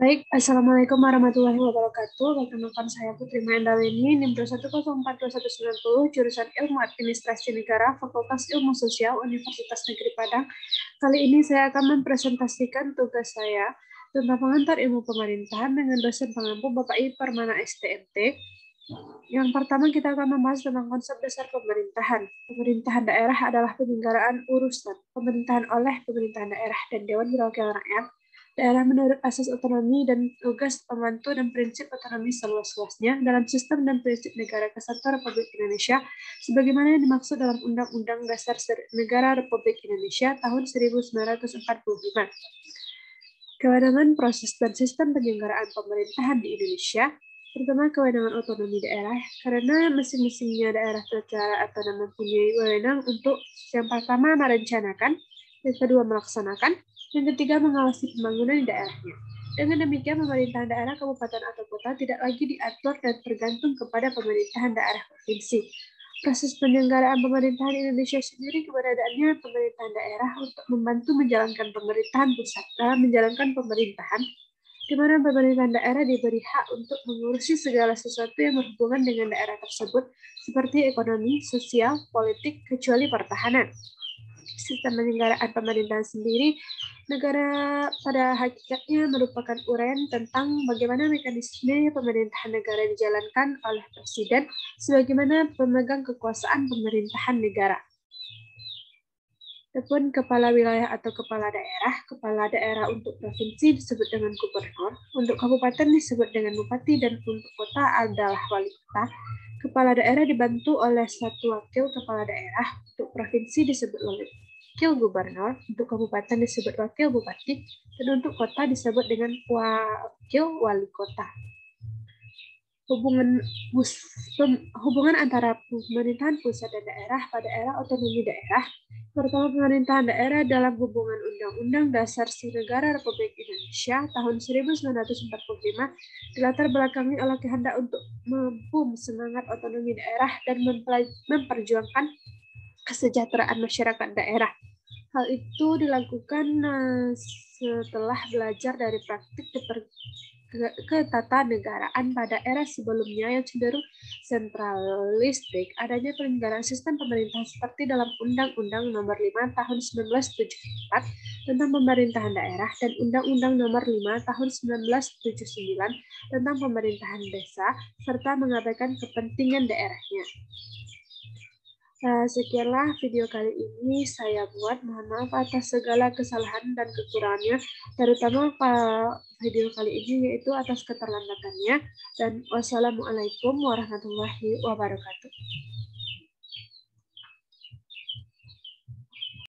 Baik, Assalamualaikum warahmatullahi wabarakatuh. Perkenalkan saya Putri Maendalini, NIM 210421190, jurusan Ilmu Administrasi Negara, Fakultas Ilmu Sosial, Universitas Negeri Padang. Kali ini saya akan mempresentasikan tugas saya tentang pengantar ilmu pemerintahan dengan dosen pengampu Bapak I. Permana STMT. Yang pertama kita akan membahas tentang konsep dasar pemerintahan. Pemerintahan daerah adalah penyelenggaraan urusan pemerintahan oleh pemerintahan daerah dan Dewan Perwakilan Rakyat daerah menurut asas otonomi dan tugas pembantu dan prinsip otonomi seluas-luasnya dalam sistem dan prinsip negara kesatuan Republik Indonesia sebagaimana yang dimaksud dalam Undang-Undang Dasar Negara Republik Indonesia tahun 1945. Kewenangan proses dan sistem penyelenggaraan pemerintahan di Indonesia. Pertama, kewenangan otonomi daerah, karena masing-masingnya daerah secara otonom mempunyai wewenang untuk yang pertama merencanakan, yang kedua melaksanakan, yang ketiga mengawasi pembangunan di daerahnya. Dengan demikian, pemerintahan daerah, kabupaten atau kota tidak lagi diatur dan tergantung kepada pemerintahan daerah provinsi. Proses penyelenggaraan pemerintahan Indonesia sendiri keberadaannya pemerintahan daerah untuk membantu menjalankan pemerintahan pusat dalam menjalankan pemerintahan, di mana pemerintahan daerah diberi hak untuk mengurusi segala sesuatu yang berhubungan dengan daerah tersebut, seperti ekonomi, sosial, politik, kecuali pertahanan. Sistem penyelenggaraan pemerintahan sendiri, negara pada hakikatnya merupakan uraian tentang bagaimana mekanisme pemerintahan negara dijalankan oleh presiden sebagaimana pemegang kekuasaan pemerintahan negara. Adapun kepala wilayah atau kepala daerah untuk provinsi disebut dengan gubernur, untuk kabupaten disebut dengan bupati, dan untuk kota adalah wali kota. Kepala daerah dibantu oleh satu wakil kepala daerah, untuk provinsi disebut wakil gubernur, untuk kabupaten disebut wakil bupati, dan untuk kota disebut dengan wakil wali kota. Hubungan antara pemerintahan pusat dan daerah pada era otonomi daerah. Pertama, pemerintahan daerah dalam hubungan Undang-Undang Dasar Negara Republik Indonesia tahun 1945 dilatar belakangi oleh kehendak untuk mampu semangat otonomi daerah dan memperjuangkan kesejahteraan masyarakat daerah. Hal itu dilakukan setelah belajar dari praktik ketatanegaraan pada era sebelumnya yang cenderung sentralistik, adanya penyelenggaraan sistem pemerintahan seperti dalam Undang-Undang Nomor 5 Tahun 1974 tentang pemerintahan daerah dan Undang-Undang Nomor 5 Tahun 1979 tentang pemerintahan desa, serta mengabaikan kepentingan daerahnya. Sekianlah video kali ini saya buat. Mohon maaf atas segala kesalahan dan kekurangannya, terutama video kali ini yaitu atas keterlambatannya. Dan wassalamualaikum warahmatullahi wabarakatuh.